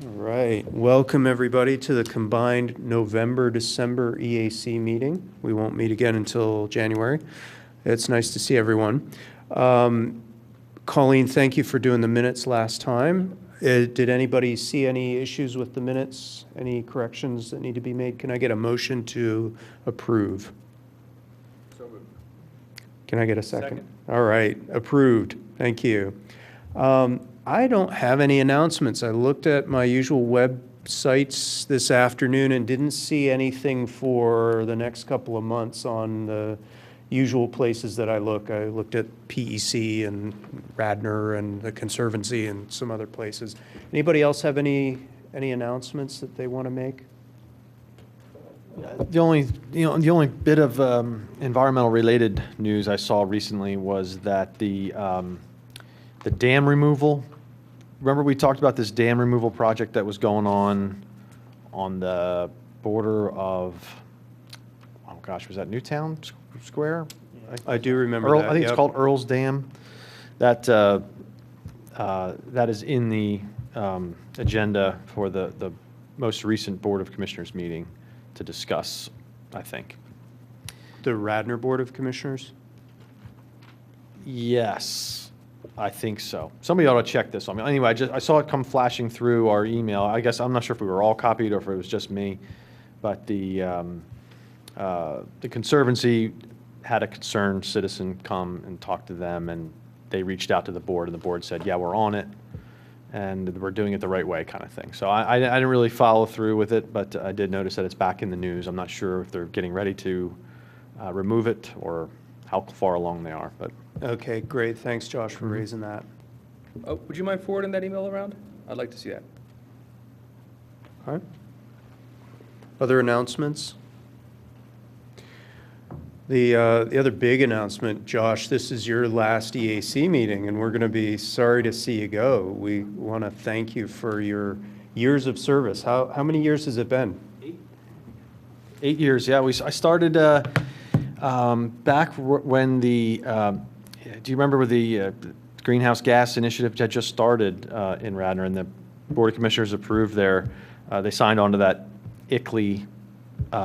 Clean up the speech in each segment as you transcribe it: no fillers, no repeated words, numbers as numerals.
All right, welcome everybody to the combined November-December EAC meeting. We won't meet again until January. It's nice to see everyone. Colleen, thank you for doing the minutes last time. Did anybody see any issues with the minutes? Any corrections that need to be made? Can I get a motion to approve? So moved. Can I get a second? All right, approved. Thank you. I don't have any announcements. I looked at my usual websites this afternoon and didn't see anything for the next couple of months on the usual places that I look. I looked at PEC and Radnor and the Conservancy and some other places. Anybody else have any announcements that they want to make? The only bit of environmental related news I saw recently was that the dam removal. Remember we talked about this dam removal project that was going on the border of, oh gosh, was that Newtown Square? I do remember that. I think it's called Earl's Dam. That is in the agenda for the most recent Board of Commissioners meeting to discuss, I think. The Radnor Board of Commissioners? Yes, I think so. Somebody ought to check this on me. Anyway, I saw it come flashing through our email. I guess I'm not sure if we were all copied or if it was just me, but the Conservancy had a concerned citizen come and talk to them, and they reached out to the board, and the board said, yeah, we're on it, and we're doing it the right way, kind of thing. So I didn't really follow through with it, but I did notice that it's back in the news. I'm not sure if they're getting ready to remove it or how far along they are, but. Okay, great. Thanks, Josh, for raising that. Oh, would you mind forwarding that email around? I'd like to see that. All right. Other announcements? The other big announcement, Josh, this is your last EAC meeting, and we're going to be sorry to see you go. We want to thank you for your years of service. How many years has it been? 8 years, yeah. I started back when do you remember when the greenhouse gas initiative had just started in Radnor, and the Board of Commissioners approved they signed on to that ICLEI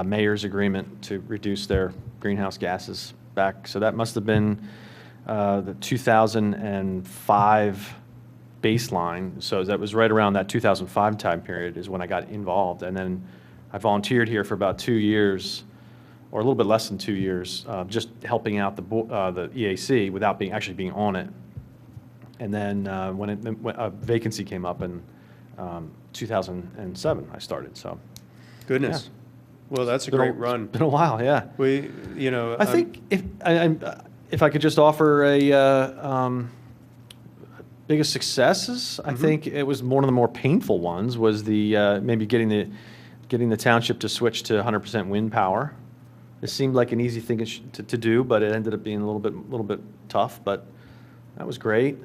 mayor's agreement to reduce their greenhouse gases back. So that must have been the 2005 baseline. So that was right around that 2005 time period is when I got involved. And then I volunteered here for about 2 years, or a little bit less than 2 years, just helping out the EAC without actually being on it. And then when a vacancy came up in 2007, I started. So, goodness. Yeah. Well, that's a great run. It's been a while, yeah. I think if I could just offer a biggest successes, I think it was one of the more painful ones was the maybe getting the township to switch to 100% wind power. It seemed like an easy thing to do, but it ended up being a little bit tough. But that was great.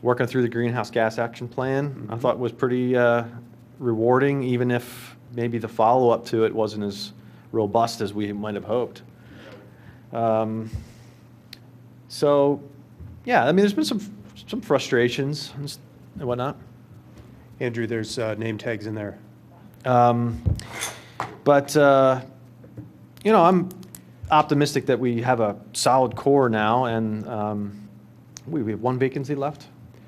Working through the greenhouse gas action plan, I thought was pretty rewarding, even if maybe the follow-up to it wasn't as robust as we might have hoped. So, yeah, I mean, there's been some frustrations and whatnot. Andrew, there's name tags in there. But I'm optimistic that we have a solid core now, and we have one vacancy left.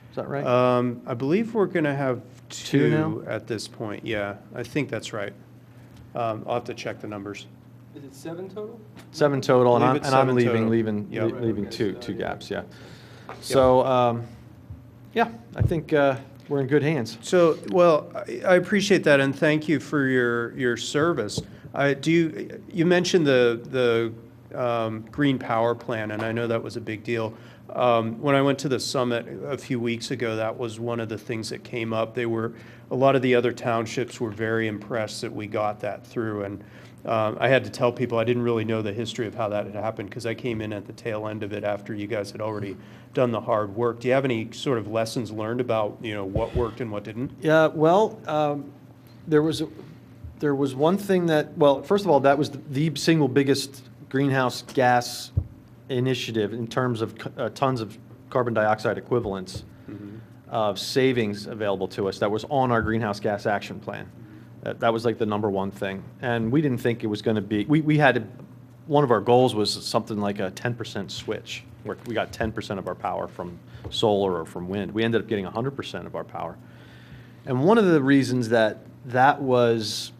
Is that right? I believe we're going to have Two now? at this point. Yeah, I think that's right. I'll have to check the numbers. Is it 7 total? 7 total, and Believe it's I'm 7 total. leaving Yep. leaving two gaps. Yeah. So yeah, I think we're in good hands. So, well, I appreciate that, and thank you for your service. You mentioned the green power plan, and I know that was a big deal. When I went to the summit a few weeks ago, that was one of the things that came up. A lot of the other townships were very impressed that we got that through, and I had to tell people I didn't really know the history of how that had happened because I came in at the tail end of it after you guys had already done the hard work. Do you have any sort of lessons learned about what worked and what didn't? Yeah. Well, there was one thing that, well, first of all, that was the single biggest greenhouse gas initiative in terms of tons of carbon dioxide equivalents. of savings available to us that was on our greenhouse gas action plan. That was like the number one thing. And we didn't think it was going to be, we had, one of our goals was something like a 10% switch, where we got 10% of our power from solar or from wind. We ended up getting 100% of our power. And one of the reasons that was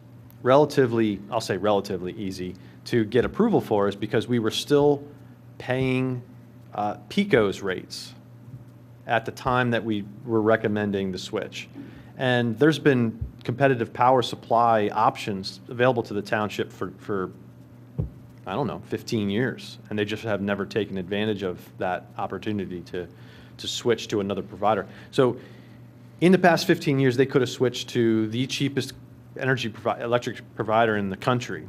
relatively, I'll say relatively easy to get approval for is because we were still paying PECO's rates at the time that we were recommending the switch. And there's been competitive power supply options available to the township for I don't know, 15 years, and they just have never taken advantage of that opportunity to switch to another provider. So in the past 15 years, they could have switched to the cheapest electric provider in the country,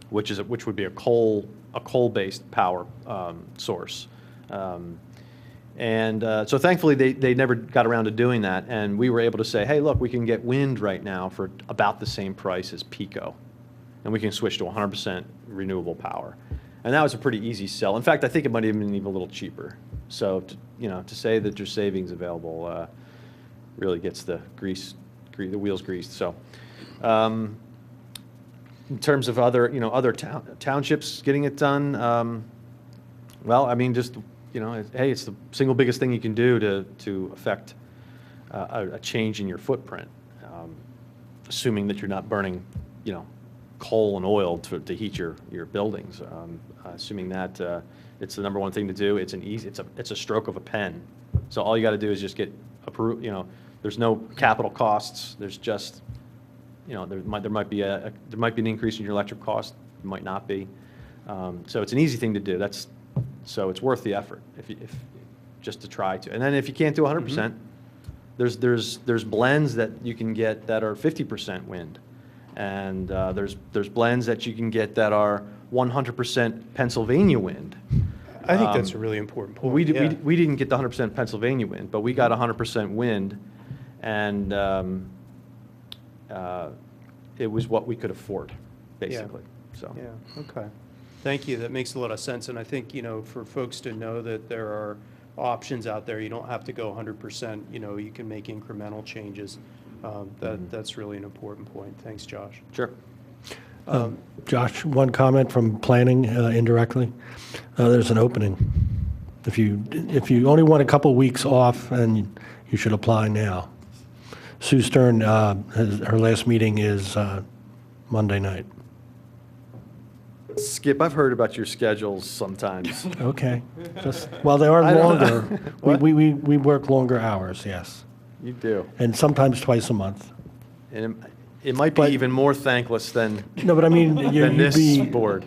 which would be a coal-based power source. So thankfully, they never got around to doing that, and we were able to say, hey, look, we can get wind right now for about the same price as PECO, and we can switch to 100% renewable power. And that was a pretty easy sell. In fact, I think it might even be a little cheaper. So, to say that there's savings available really gets the wheels greased. So, in terms of other townships getting it done, well, I mean, just hey, it's the single biggest thing you can do to affect a change in your footprint, assuming that you're not burning, coal and oil to heat your buildings. Assuming that it's the number one thing to do, it's a stroke of a pen. So all you got to do is just get approved. There's no capital costs. There's just, there might be an increase in your electric cost. It might not be. So it's an easy thing to do. So it's worth the effort if just to try to. And then if you can't do 100%, there's blends that you can get that are 50% wind. And there's blends that you can get that are 100% Pennsylvania wind. I think that's a really important point. We didn't get the 100% Pennsylvania wind, but we got 100% wind, and it was what we could afford, basically. Yeah. So. Yeah, okay. Thank you. That makes a lot of sense. And I think, for folks to know that there are options out there, you don't have to go 100%, you can make incremental changes. That's really an important point. Thanks, Josh. Sure. Josh, one comment from planning indirectly. There's an opening. If you only want a couple weeks off, and you should apply now. Sue Stern, her last meeting is Monday night. Skip, I've heard about your schedules sometimes. Okay. Well, they are longer. We work longer hours, yes. You do. And sometimes twice a month. And it might be even more thankless than, No, but I mean, than this board.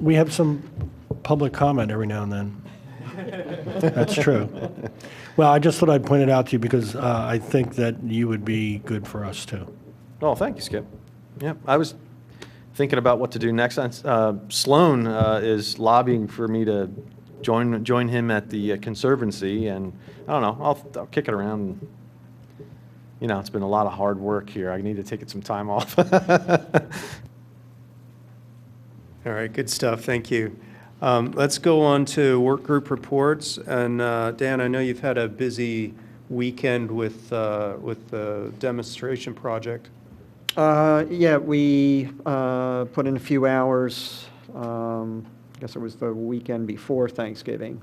We have some public comment every now and then. That's true. Well, I just thought I'd point it out to you because I think that you would be good for us too. Oh, thank you, Skip. Yeah, I was thinking about what to do next. Sloan is lobbying for me to join him at the Conservancy, and I don't know, I'll kick it around. It's been a lot of hard work here. I need to take some time off. All right, good stuff. Thank you. Let's go on to work group reports. And Dan, I know you've had a busy weekend with the demonstration project. Yeah, we put in a few hours. I guess it was the weekend before Thanksgiving.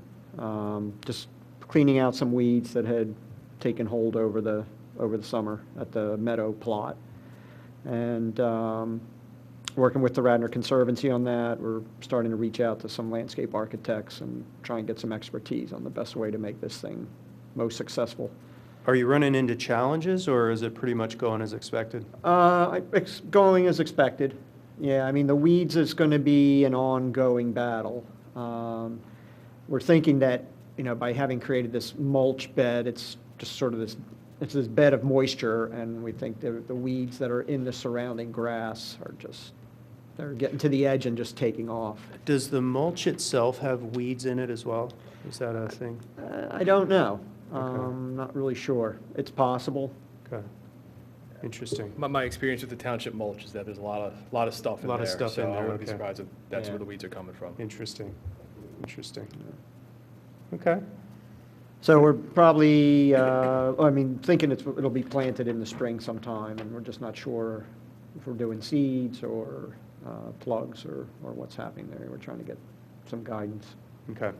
Just cleaning out some weeds that had taken hold over the summer at the meadow plot, and working with the Radnor Conservancy on that. We're starting to reach out to some landscape architects and try and get some expertise on the best way to make this thing most successful. Are you running into challenges, or is it pretty much going as expected? It's going as expected. Yeah, I mean, the weeds is going to be an ongoing battle. We're thinking that, by having created this mulch bed, it's just sort of this bed of moisture, and we think the weeds that are in the surrounding grass they're getting to the edge and just taking off. Does the mulch itself have weeds in it as well? Is that a thing? I don't know. Okay. Not really sure. It's possible. Okay. Interesting. My experience with the township mulch is that there's a lot of stuff in there. A lot of stuff so in there, I wouldn't be okay. surprised if that's Yeah. where the weeds are coming from. Interesting. Okay. So we're probably, I mean, thinking it'll be planted in the spring sometime, and we're just not sure if we're doing seeds or plugs or what's happening there. We're trying to get some guidance. Okay.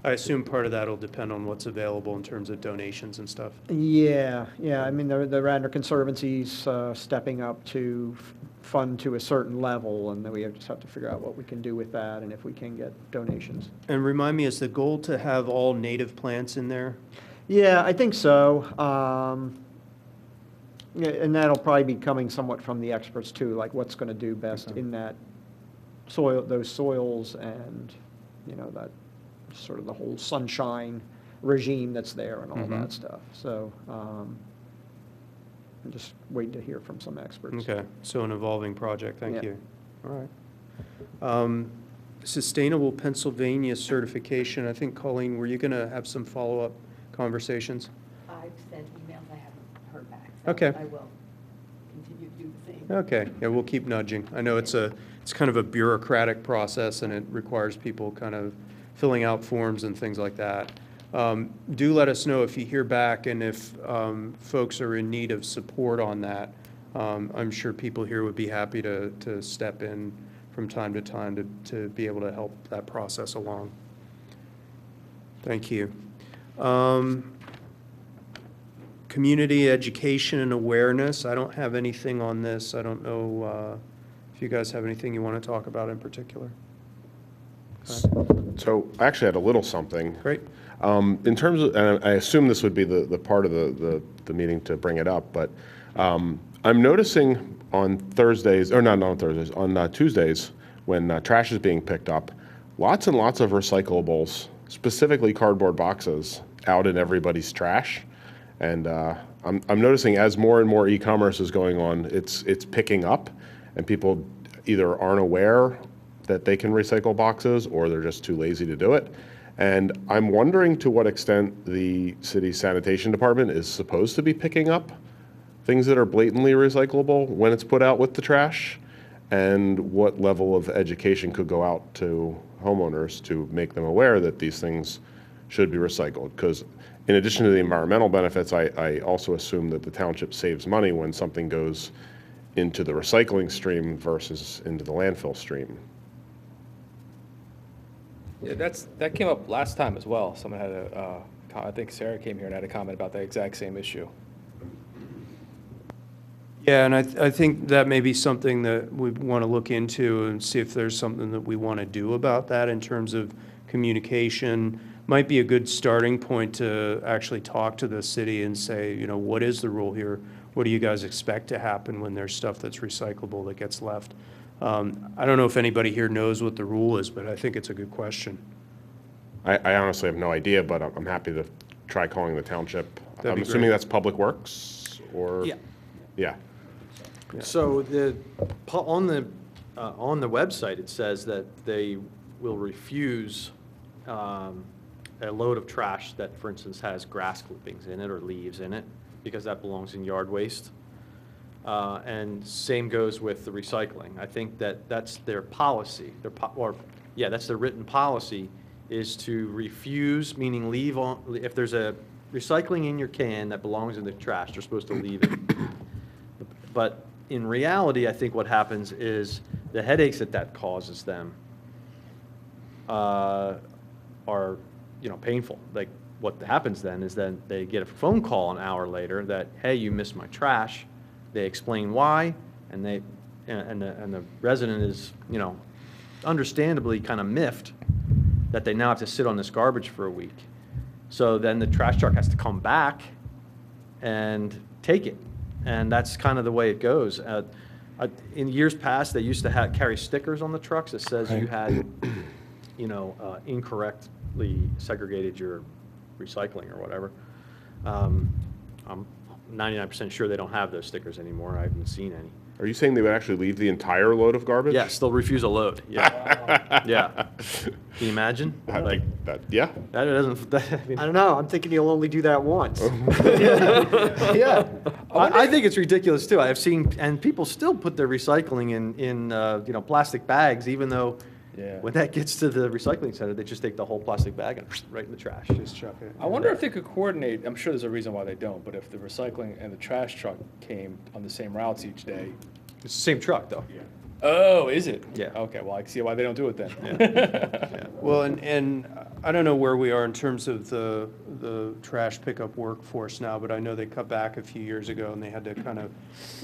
I assume part of that will depend on what's available in terms of donations and stuff. Yeah, I mean, the Radnor Conservancy's stepping up to fund to a certain level, and then we just have to figure out what we can do with that and if we can get donations. And remind me, is the goal to have all native plants in there? Yeah, I think so. Yeah, and that'll probably be coming somewhat from the experts too, like what's going to do best in that soil, those soils, and that sort of the whole sunshine regime that's there and all that stuff. So I'm just waiting to hear from some experts. Okay, so an evolving project, thank Yeah. you. All right. Sustainable Pennsylvania certification, I think, Colleen, were you going to have some follow-up conversations? I've sent emails, I haven't heard back. So Okay. I will continue to do the same. Okay, yeah, we'll keep nudging. I know it's kind of a bureaucratic process, and it requires people kind of filling out forms and things like that. Do let us know if you hear back, and if folks are in need of support on that. I'm sure people here would be happy to step in from time to time to be able to help that process along. Thank you. Community education and awareness. I don't have anything on this. I don't know if you guys have anything you want to talk about in particular. So I actually had a little something. Great. In terms of, and I assume this would be the part of the meeting to bring it up, but I'm noticing on Thursdays, or not on Thursdays, on Tuesdays, when trash is being picked up, lots and lots of recyclables, specifically cardboard boxes, out in everybody's trash. And I'm noticing as more and more e-commerce is going on, it's picking up, and people either aren't aware that they can recycle boxes, or they're just too lazy to do it. And I'm wondering to what extent the city's sanitation department is supposed to be picking up things that are blatantly recyclable when it's put out with the trash, and what level of education could go out to homeowners to make them aware that these things should be recycled. Because in addition to the environmental benefits, I also assume that the township saves money when something goes into the recycling stream versus into the landfill stream. Yeah, that came up last time as well. Someone had I think Sarah came here and had a comment about that exact same issue. Yeah, and I think that may be something that we want to look into and see if there's something that we want to do about that in terms of communication. Might be a good starting point to actually talk to the city and say, what is the rule here? What do you guys expect to happen when there's stuff that's recyclable that gets left? I don't know if anybody here knows what the rule is, but I think it's a good question. I honestly have no idea, but I'm happy to try calling the township. That'd I'm be assuming great. that's Public Works, or? Yeah. Yeah. So on the website, it says that they will refuse a load of trash that, for instance, has grass clippings in it or leaves in it, because that belongs in yard waste. And same goes with the recycling. I think that's their policy. That's their written policy, is to refuse, meaning leave on, if there's a recycling in your can that belongs in the trash, they're supposed to leave it. But in reality, I think what happens is the headaches that causes them are painful. Like, what happens then is then they get a phone call an hour later that, hey, you missed my trash. They explain why, and the resident is, understandably kind of miffed that they now have to sit on this garbage for a week. So then the trash truck has to come back and take it, and that's kind of the way it goes. In years past, they used to carry stickers on the trucks that says you had, incorrectly segregated your recycling or whatever. I'm 99% sure they don't have those stickers anymore. I haven't seen any. Are you saying they would actually leave the entire load of garbage? Yes, they'll refuse a load. Yeah. Yeah. Can you imagine? Like that, yeah. That doesn't. I don't know. I'm thinking you'll only do that once. Yeah. I think it's ridiculous too. I've seen, and people still put their recycling in plastic bags, even though Yeah. When that gets to the recycling center, they just take the whole plastic bag and right in the trash. Just chuck it. I wonder if they could coordinate, I'm sure there's a reason why they don't, but if the recycling and the trash truck came on the same routes each day. It's the same truck, though. Oh, is it? Yeah. Okay, well, I can see why they don't do it then. Well, and I don't know where we are in terms of the trash pickup workforce now, but I know they cut back a few years ago and they had to kind of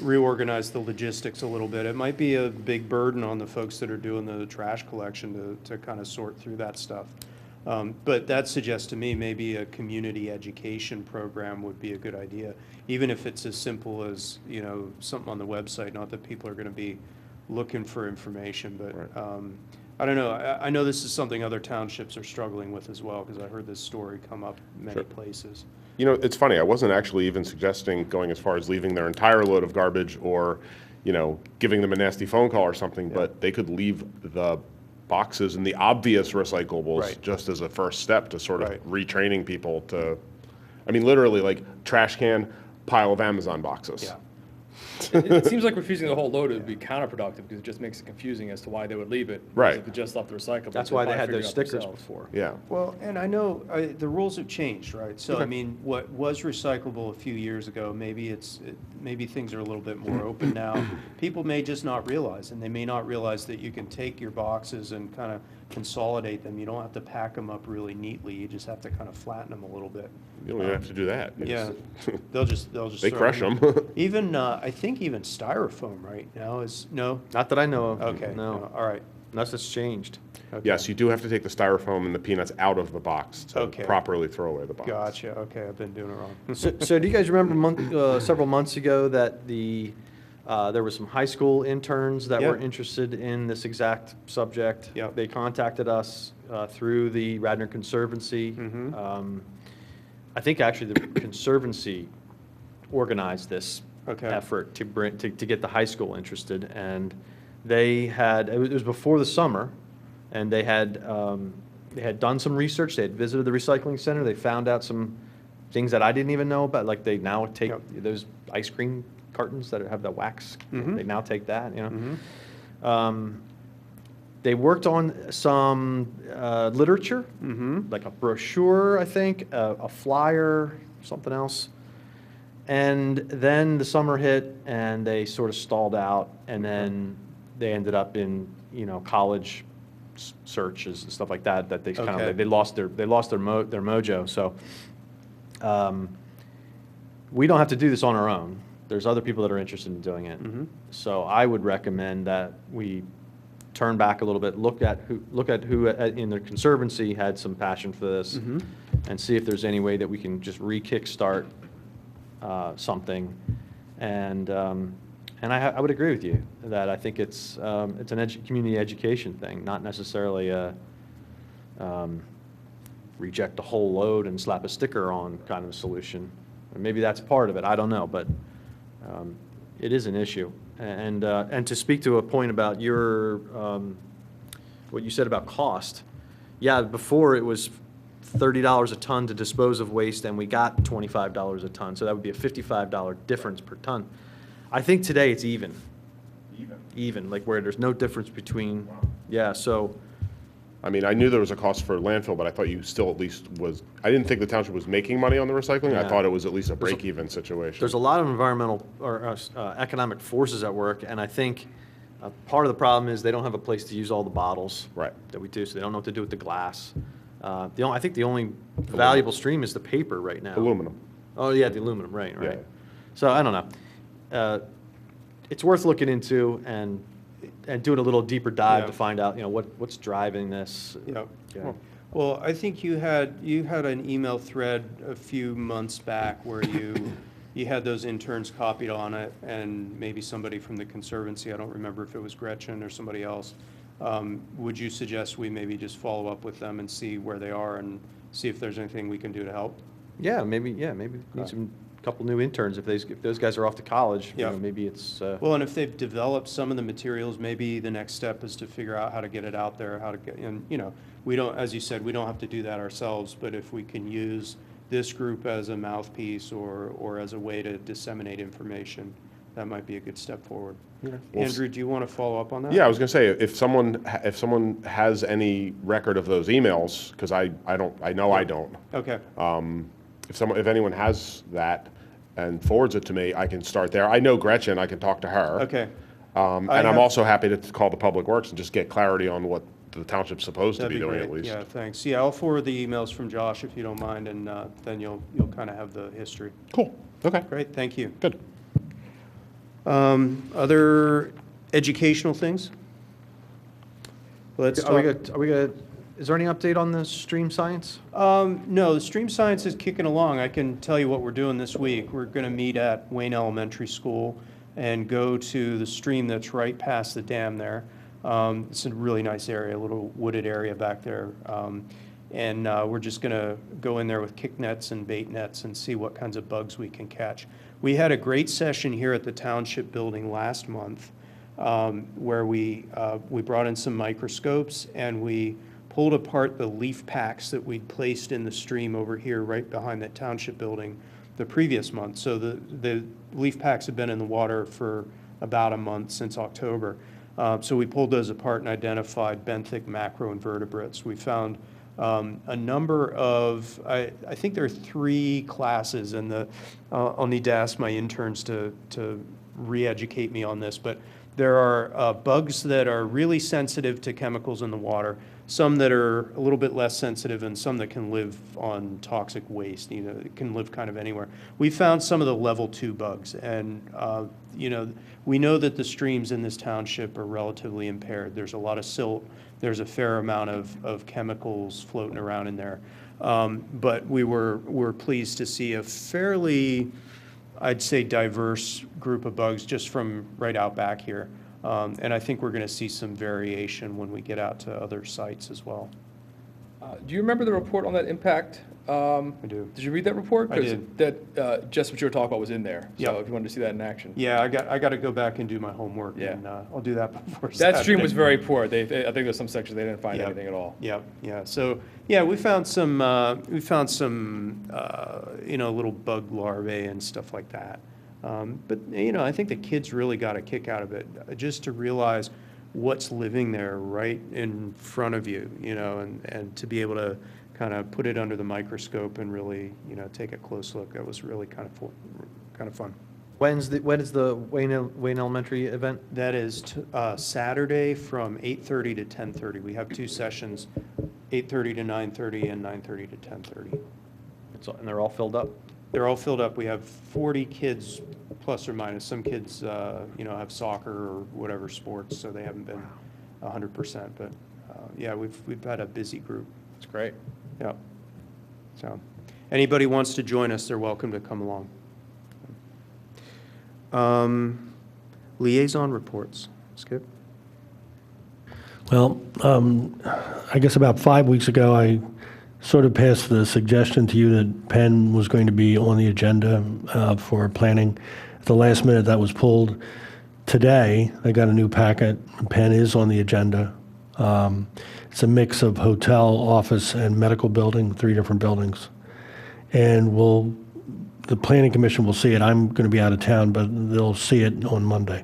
reorganize the logistics a little bit. It might be a big burden on the folks that are doing the trash collection to kind of sort through that stuff. But that suggests to me maybe a community education program would be a good idea, even if it's as simple as, you know, something on the website, not that people are going to be looking for information, but I don't know. I know this is something other townships are struggling with as well, because I heard this story come up many places. You know, it's funny, I wasn't actually even suggesting going as far as leaving their entire load of garbage or, you know, giving them a nasty phone call or something, but they could leave the boxes and the obvious recyclables Right. just as a first step to sort of Right. retraining people to, I mean, literally like trash can, pile of Amazon boxes. Yeah. It seems like refusing the whole load would be counterproductive because it just makes it confusing as to why they would leave it. Right. If they just left the recyclables. That's they'd why they probably had figure those it out stickers themselves. before. Yeah. Well, and I know the rules have changed, right? So, I mean, what was recyclable a few years ago, maybe maybe things are a little bit more open now. People may just not realize, and they may not realize that you can take your boxes and kind of consolidate them. You don't have to pack them up really neatly. You just have to kind of flatten them a little bit. You don't even have to do that. Yeah, It's- they'll just They throw crush in. them. Even, I think even styrofoam right now is, no? Not that I know of. Okay, No. all right. Unless it's changed. Okay. Yes, you do have to take the styrofoam and the peanuts out of the box to Okay. properly throw away the box. Gotcha, okay, I've been doing it wrong. So do you guys remember several months ago that there were some high school interns that were Yep. interested in this exact subject? Yep. They contacted us through the Radnor Conservancy. Mhm. I think actually the Conservancy organized this Okay. effort to get the high school interested, and it was before the summer, and they had done some research. They had visited the recycling center. They found out some things that I didn't even know about, like they now take Yep. those ice cream cartons that have the wax. Mhm. They now take that, you know. Mhm. They worked on some literature, Mhm. like a brochure, I think, a flyer, something else. And then the summer hit, and they sort of stalled out, and then they ended up in, you know, college searches and stuff like that. That they kind Okay. of they lost their mojo. So we don't have to do this on our own. There's other people that are interested in doing it. Mhm. So I would recommend that we turn back a little bit, look at who in the Conservancy had some passion for this, Mhm. and see if there's any way that we can just re-kickstart something. And I would agree with you that I think it's an community education thing, not necessarily a reject the whole load and slap a sticker on kind of a solution. And maybe that's part of it. I don't know, but it is an issue. And to speak to a point about your what you said about cost, yeah, before it was $30 a ton to dispose of waste, and we got $25 a ton, so that would be a $55 difference per ton. I think today it's even. Even, like where there's no difference between, yeah, so, I mean, I knew there was a cost for landfill, but I thought you still at least I didn't think the township was making money on the recycling. I Yeah. thought it was at least a break-even situation. there's a lot of environmental or economic forces at work, and I think part of the problem is they don't have a place to use all the bottles Right. that we do, so they don't know what to do with the glass. I think the only valuable stream is the paper right now. Aluminum. Oh, yeah, the aluminum, right. Yeah. So I don't know. It's worth looking into and doing a little deeper dive Yeah. to find out, you know, what's driving this. Yep. Yeah. Well, I think you had an email thread a few months back where you had those interns copied on it, and maybe somebody from the Conservancy, I don't remember if it was Gretchen or somebody else. Would you suggest we maybe just follow up with them and see where they are and see if there's anything we can do to help? Yeah, maybe need some couple new interns if those guys are off to college. You Yeah. know, maybe it's. Well, and if they've developed some of the materials, maybe the next step is to figure out how to get it out there, and, you know, we don't, as you said, we don't have to do that ourselves, but if we can use this group as a mouthpiece or as a way to disseminate information, that might be a good step forward. Well, Andrew, do you want to follow up on that? Yeah, I was going to say, if someone has any record of those emails, because I know I don't. Okay. If anyone has that and forwards it to me, I can start there. I know Gretchen, I can talk to her. Okay. And I'm also happy to call the Public Works and just get clarity on what the township's supposed to That'd be doing great. at least. Yeah, thanks. Yeah, I'll forward the emails from Josh if you don't mind, and then you'll kind of have the history. Cool, okay, Great, thank you. good. Other educational things? Let's Are we talk. good? Are we good? Is there any update on the stream science? No, the stream science is kicking along. I can tell you what we're doing this week. We're going to meet at Wayne Elementary School and go to the stream that's right past the dam there. It's a really nice area, a little wooded area back there. And we're just going to go in there with kick nets and bait nets and see what kinds of bugs we can catch. We had a great session here at the Township building last month where we brought in some microscopes and we pulled apart the leaf packs that we'd placed in the stream over here right behind that Township building the previous month. So the leaf packs have been in the water for about a month, since October. So we pulled those apart and identified benthic macroinvertebrates. We found a number of, I think there are 3 classes, and I'll need to ask my interns to re-educate me on this, but there are bugs that are really sensitive to chemicals in the water, some that are a little bit less sensitive, and some that can live on toxic waste. It can live kind of anywhere. We found some of the level 2 bugs, and we know that the streams in this township are relatively impaired. There's a lot of silt. There's a fair amount of chemicals floating around in there. But we're pleased to see a fairly, I'd say, diverse group of bugs just from right out back here. And I think we're going to see some variation when we get out to other sites as well. Do you remember the report on that impact? I do. Did you read that report? I 'Cause did. That, just what you were talking about was in there. So Yep. if you wanted to see that in action. Yeah, I got to go back and do my homework, Yeah. and I'll do that before That stream was Saturday. very poor. I think there's some sections they didn't find Yep. anything at all. Yeah, yeah. So, yeah, we found some little bug larvae and stuff like that. But, I think the kids really got a kick out of it, just to realize what's living there right in front of you, and to be able to kind of put it under the microscope and really, take a close look. That was really kind of fun. When is the Wayne Elementary event? That is Saturday from 8:30 to 10:30. We have 2 sessions, 8:30 to 9:30 and 9:30 to 10:30. And they're all filled up? They're all filled up. We have 40 kids, plus or minus. Some kids, have soccer or whatever sports, so they haven't been 100%. But yeah, we've had a busy group. It's great. Yeah. So, anybody wants to join us, they're welcome to come along. Liaison reports. Skip. Well, I guess about 5 weeks ago, I sort of passed the suggestion to you that Penn was going to be on the agenda for planning. At the last minute, that was pulled. Today, I got a new packet. Penn is on the agenda. It's a mix of hotel, office, and medical building, 3 different buildings. And the Planning Commission will see it. I'm going to be out of town, but they'll see it on Monday.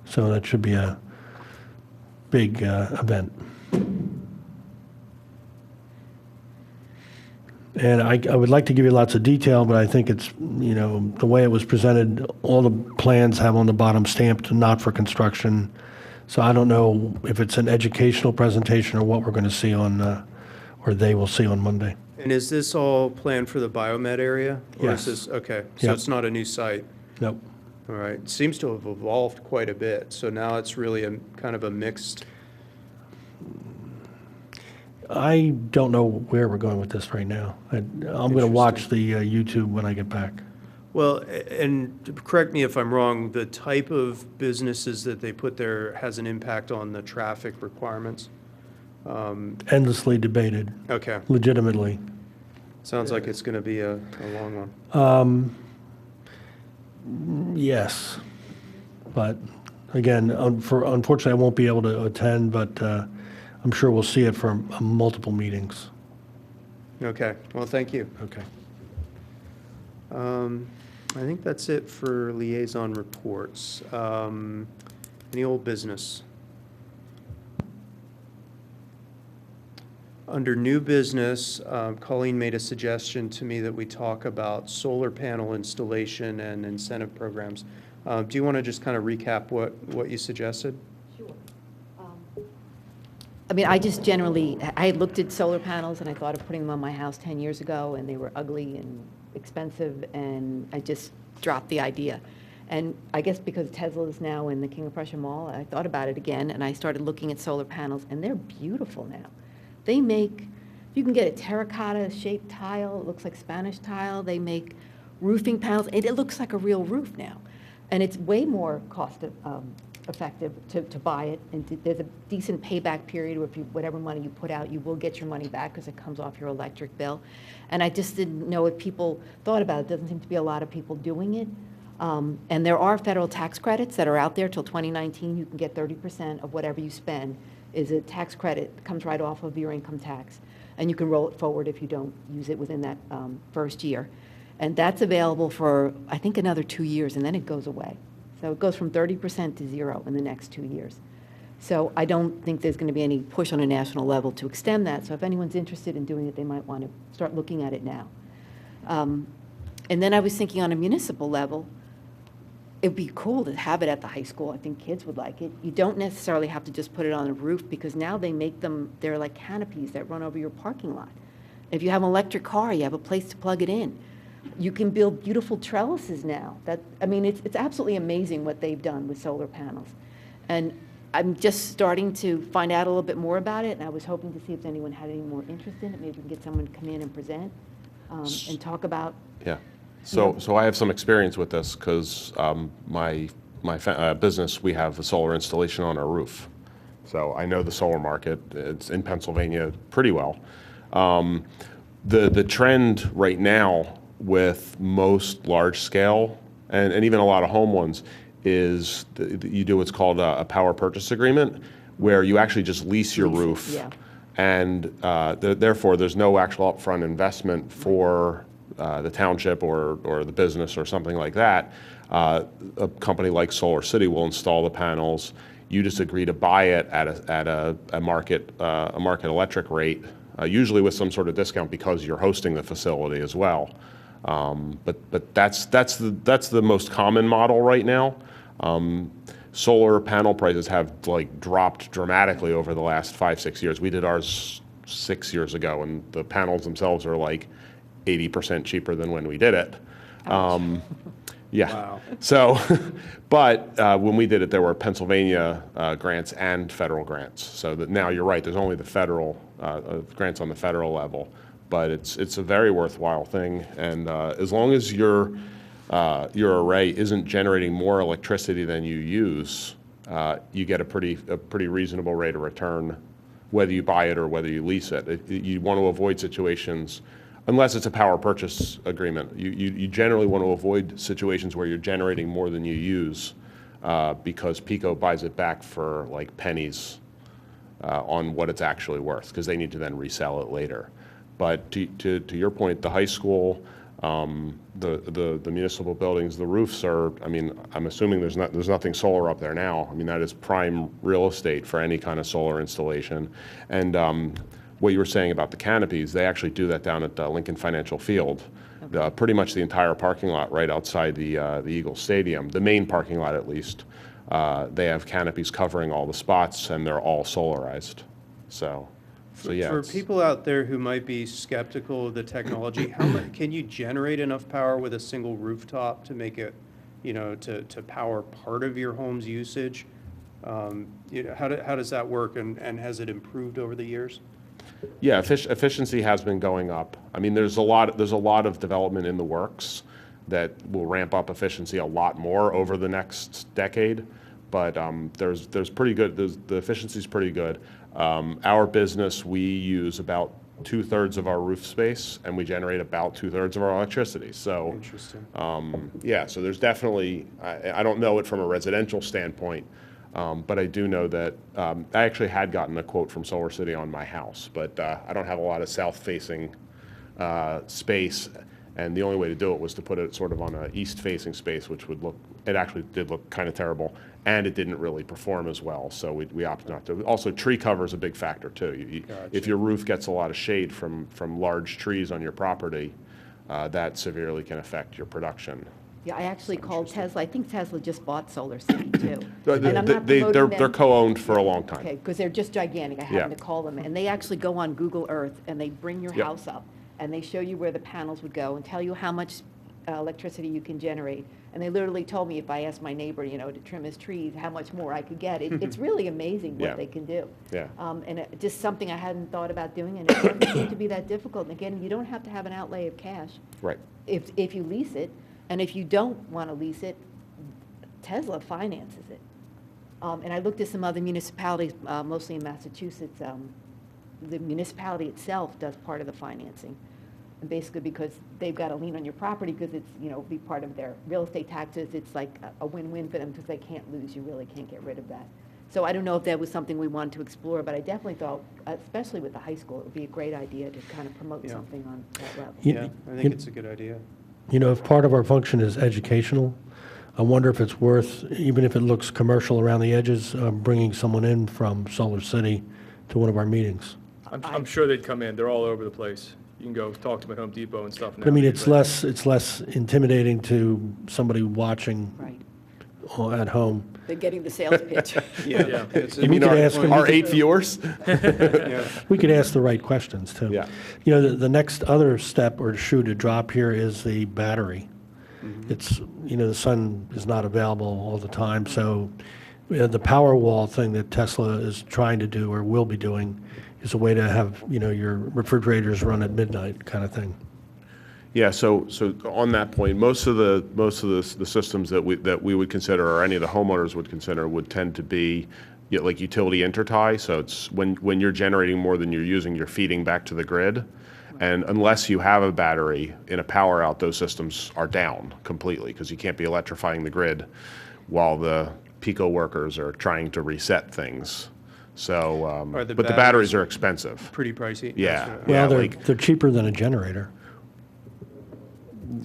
So that should be a big event. And I would like to give you lots of detail, but I think it's, the way it was presented, all the plans have on the bottom stamped not for construction. So I don't know if it's an educational presentation or what we're going to see or they will see on Monday. And is this all planned for the biomed area? Or Yes. is this, okay, so Yep. it's not a new site? Nope. All right. It seems to have evolved quite a bit, so now it's really a kind of a mixed. I don't know where we're going with this right now. I'm going to watch the YouTube when I get back. Well, and correct me if I'm wrong, the type of businesses that they put there has an impact on the traffic requirements? Endlessly debated, Okay, legitimately. sounds like it's going to be a long one. Yes. But again, unfortunately, I won't be able to attend, but I'm sure we'll see it for multiple meetings. Okay, well, thank you. Okay. I think that's it for liaison reports. Any old business? Under new business, Colleen made a suggestion to me that we talk about solar panel installation and incentive programs. Do you want to just kind of recap what you suggested? Sure. I mean, I just generally, I had looked at solar panels and I thought of putting them on my house 10 years ago, and they were ugly and expensive, and I just dropped the idea. And I guess because Tesla is now in the King of Prussia Mall, I thought about it again, and I started looking at solar panels, and they're beautiful now. They make, you can get a terracotta-shaped tile, it looks like Spanish tile. They make roofing panels. It looks like a real roof now. And it's way more cost effective to buy it. And there's a decent payback period where if you, whatever money you put out, you will get your money back because it comes off your electric bill. And I just didn't know if people thought about it. Doesn't seem to be a lot of people doing it. And there are federal tax credits that are out there till 2019. You can get 30% of whatever you spend is a tax credit that comes right off of your income tax. And you can roll it forward if you don't use it within that first year. And that's available for, I think, another 2 years, and then it goes away. So it goes from 30% to 0 in the next 2 years. So I don't think there's going to be any push on a national level to extend that. So if anyone's interested in doing it, they might want to start looking at it now. And then I was thinking on a municipal level, it'd be cool to have it at the high school. I think kids would like it. You don't necessarily have to just put it on a roof, because now they make them, they're like canopies that run over your parking lot. If you have an electric car, you have a place to plug it in. You can build beautiful trellises now. I mean, it's absolutely amazing what they've done with solar panels. And I'm just starting to find out a little bit more about it, and I was hoping to see if anyone had any more interest in it. Maybe we can get someone to come in and present and talk about. Yeah. So I have some experience with this because my business, we have a solar installation on our roof. So I know the solar market. It's in Pennsylvania pretty well. The trend right now with most large scale and even a lot of home ones is you do what's called a power purchase agreement, where you actually just lease your roof. Yeah. And therefore, there's no actual upfront investment for the township or the business or something like that. A company like Solar City will install the panels. You just agree to buy it at a market electric rate, usually with some sort of discount because you're hosting the facility as well. But that's the most common model right now. Solar panel prices have dropped dramatically over the last 5-6 years. We did ours 6 years ago, and the panels themselves are 80% cheaper than when we did it. Yeah. Wow. So, but when we did it, there were Pennsylvania grants and federal grants. So that now you're right. There's only the federal grants on the federal level, but it's a very worthwhile thing. And as long as your array isn't generating more electricity than you use, you get a pretty reasonable rate of return, whether you buy it or whether you lease it. You want to avoid situations, unless it's a power purchase agreement. You generally want to avoid situations where you're generating more than you use, because PECO buys it back for pennies on what it's actually worth, because they need to then resell it later. But to your point, the high school, the municipal buildings, the roofs are, I mean, I'm assuming there's nothing solar up there now. I mean, that is prime real estate for any kind of solar installation. And what you were saying about the canopies, they actually do that down at Lincoln Financial Field. Okay. Pretty much the entire parking lot right outside the Eagles Stadium, the main parking lot at least, they have canopies covering all the spots, and they're all solarized. So yeah. For people out there who might be skeptical of the technology, how much can you generate enough power with a single rooftop to make it, to power part of your home's usage? How does that work, and has it improved over the years? Yeah, efficiency has been going up. I mean, there's a lot of development in the works that will ramp up efficiency a lot more over the next decade. But there's pretty good. The efficiency is pretty good. Our business, we use about 2/3 of our roof space, and we generate about 2/3 of our electricity. So interesting. Yeah, so there's definitely. I don't know it from a residential standpoint. But I do know that I actually had gotten a quote from Solar City on my house, but I don't have a lot of south-facing space, And the only way to do it was to put it sort of on an east-facing space, which would look, it actually did look kind of terrible, and it didn't really perform as well, so we opted not to. Also, tree cover is a big factor, too. If your roof gets a lot of shade from large trees on your property, that severely can affect your production. Yeah, I actually called Tesla. I think Tesla just bought Solar City, too. And I'm not They're promoting them. co-owned for a long time. Okay, because they're just gigantic. I happened Yeah. to call them, and they actually go on Google Earth, and they bring your Yep. house up, and they show you where the panels would go and tell you how much electricity you can generate. And they literally told me if I asked my neighbor, to trim his trees, how much more I could get. It's really amazing what Yeah. they can do. Yeah. And just something I hadn't thought about doing, and it doesn't seem to be that difficult. And again, you don't have to have an outlay of cash Right. if you lease it. And if you don't want to lease it, Tesla finances it. And I looked at some other municipalities, mostly in Massachusetts. The municipality itself does part of the financing. And basically because they've got a lien on your property because it's, be part of their real estate taxes, it's like a win-win for them because they can't lose. You really can't get rid of that. So I don't know if that was something we wanted to explore, but I definitely thought, especially with the high school, it would be a great idea to kind of promote Yeah. something on that level. Yeah, I think it's a good idea. If part of our function is educational, I wonder if it's worth, even if it looks commercial around the edges, bringing someone in from Solar City to one of our meetings. I'm sure they'd come in. They're all over the place. You can go talk to them at Home Depot and stuff now. But I mean, it's less intimidating to somebody watching Right. at home. They're getting the sales pitch. Yeah. It's a You mean good could ask point. them- Our 8 viewers? Yeah. We could ask the right questions, too. Yeah. The next other step or shoe to drop here is the battery. It's, the sun is not available all the time, so the power wall thing that Tesla is trying to do or will be doing is a way to have, your refrigerators run at midnight kind of thing. Yeah, so on that point, most of the systems that we would consider, or any of the homeowners would consider, would tend to be like utility intertie. So it's when you're generating more than you're using, you're feeding back to the grid. And unless you have a battery in a power out, those systems are down completely because you can't be electrifying the grid while the PICO workers are trying to reset things. So, Are the but the batteries batteries are expensive. Pretty pricey. Yeah. That's Well, they're like- they're cheaper than a generator.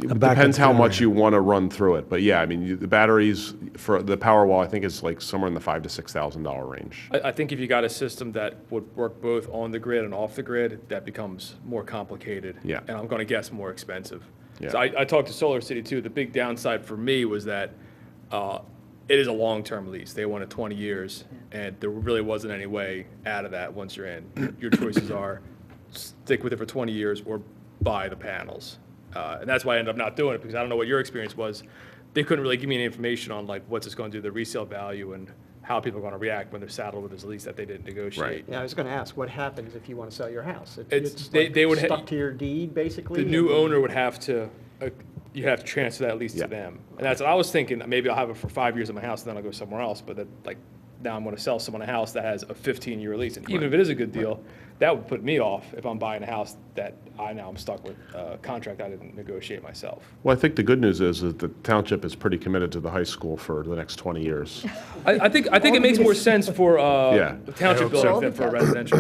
It backup depends how much generator. you want to run through it, but yeah, I mean, the batteries for the Powerwall, I think is like somewhere in the $5,000 to $6,000 range. I think if you got a system that would work both on the grid and off the grid, that becomes more complicated. Yeah. And I'm going to guess more expensive. Yeah. So I talked to Solar City too. The big downside for me was that it is a long-term lease. They wanted 20 years, and there really wasn't any way out of that once you're in. Your choices are stick with it for 20 years or buy the panels. And that's why I ended up not doing it, because I don't know what your experience was. They couldn't really give me any information on like what's this going to do, the resale value, and how people are going to react when they're saddled with this lease that they didn't negotiate. Right. Yeah, I was going to ask, what happens if you want to sell your house? They would stuck to your deed, basically? The new owner would have to, you have to transfer that lease Yeah. to them. And that's what I was thinking, maybe I'll have it for 5 years in my house, and then I'll go somewhere else. But that, like, now I'm going to sell someone a house that has a 15-year lease. And even if it is a good deal, that would put me off if I'm buying a house that I'm stuck with a contract I didn't negotiate myself. Well, I think the good news is that the township is pretty committed to the high school for the next 20 years. I think it makes more sense for Yeah. the township hope so. building than for a residential.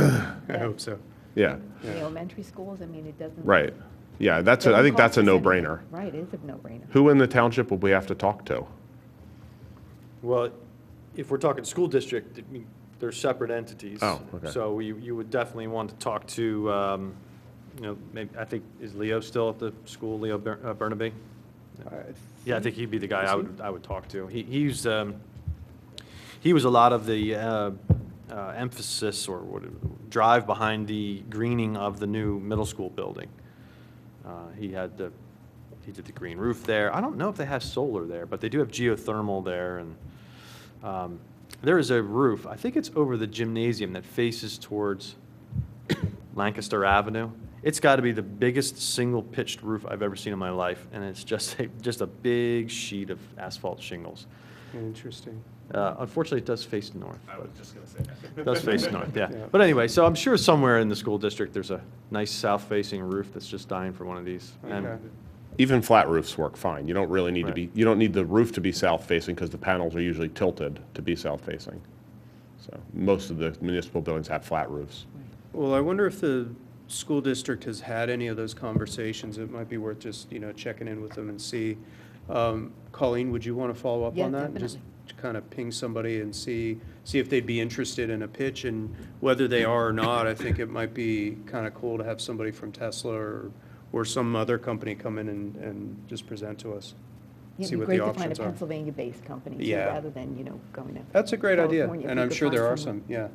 I hope so. Yeah, The elementary schools, I mean, it doesn't. right. Yeah, I doesn't think that's cost a us anything. no-brainer. Right, it is a no-brainer. Who in the township will we have to talk to? Well, if we're talking school district, I mean, they're separate entities. Oh, okay. So you would definitely want to talk to, maybe, I think, is Leo still at the school, Leo Burnaby? Yeah, I think he'd be the guy I would talk to. He was a lot of the emphasis or drive behind the greening of the new middle school building. He did the green roof there. I don't know if they have solar there, but they do have geothermal there. And there is a roof, I think it's over the gymnasium that faces towards Lancaster Avenue. It's got to be the biggest single pitched roof I've ever seen in my life, and it's just a big sheet of asphalt shingles. Interesting. Unfortunately, it does face north. I was just going to say that. It does face north, yeah. Yeah. But anyway, so I'm sure somewhere in the school district, there's a nice south-facing roof that's just dying for one of these. And Okay. Even flat roofs work fine. You don't really need to Right. be, you don't need the roof to be south-facing because the panels are usually tilted to be south-facing. So most of the municipal buildings have flat roofs. Well, I wonder if the school district has had any of those conversations, it might be worth just, checking in with them and see. Colleen, would you want to follow up Yeah, on that? Just definitely. kind of ping somebody and see if they'd be interested in a pitch, and whether they are or not, I think it might be kind of cool to have somebody from Tesla or some other company come in and just present to us. See It'd be what great the to find a options are. Pennsylvania-based company, too, Yeah. rather than, going to. That's a great idea, California, if and we I'm could sure there find are someone. some, yeah.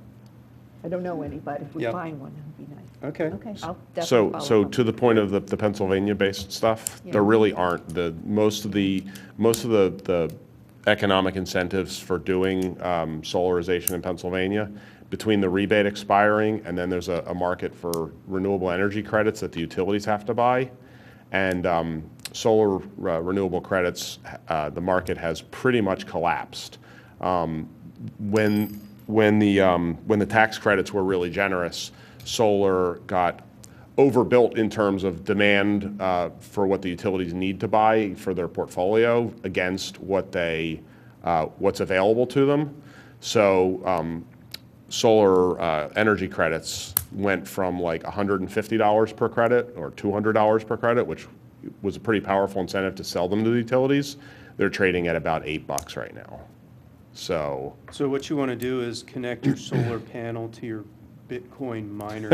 I don't know anybody. If we Yep. find one, that would be nice. Okay. Okay, I'll definitely So, follow up. to the point of the Pennsylvania-based stuff, Yeah. there really aren't. Most of the economic incentives for doing solarization in Pennsylvania, between the rebate expiring and then there's a market for renewable energy credits that the utilities have to buy, and solar renewable credits, the market has pretty much collapsed. When the tax credits were really generous, solar got overbuilt in terms of demand for what the utilities need to buy for their portfolio against what's available to them. So solar energy credits went from like $150 per credit or $200 per credit, which was a pretty powerful incentive to sell them to the utilities. They're trading at about $8 right now. So what you want to do is connect your solar panel to your Bitcoin miner.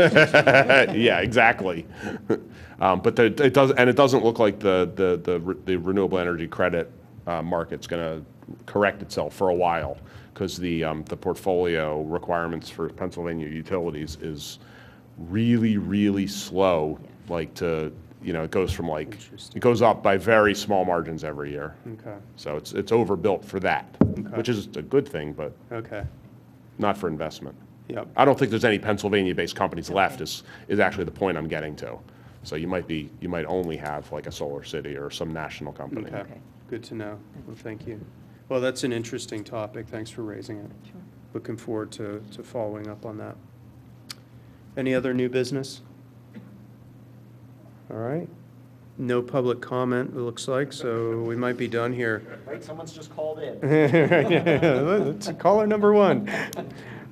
yeah, exactly. But it doesn't look like the renewable energy credit market's going to correct itself for a while, because the portfolio requirements for Pennsylvania utilities is really, really slow. It goes up by very small margins every year. Okay, So it's overbuilt for that, which is a good thing, but okay, not for investment. yep, I don't think there's any Pennsylvania-based companies left is actually the point I'm getting to. So you might only have like a Solar City or some national company. okay, Okay. good to know. Well, thank you. Well, that's an interesting topic, thanks for raising it. Sure. Looking forward to following up on that. Any other new business? All right, no public comment, it looks like, so we might be done here. Right, someone's just called in. Let's caller number one.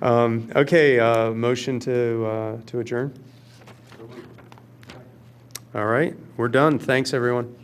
Okay, motion to adjourn? All right, we're done. Thanks, everyone.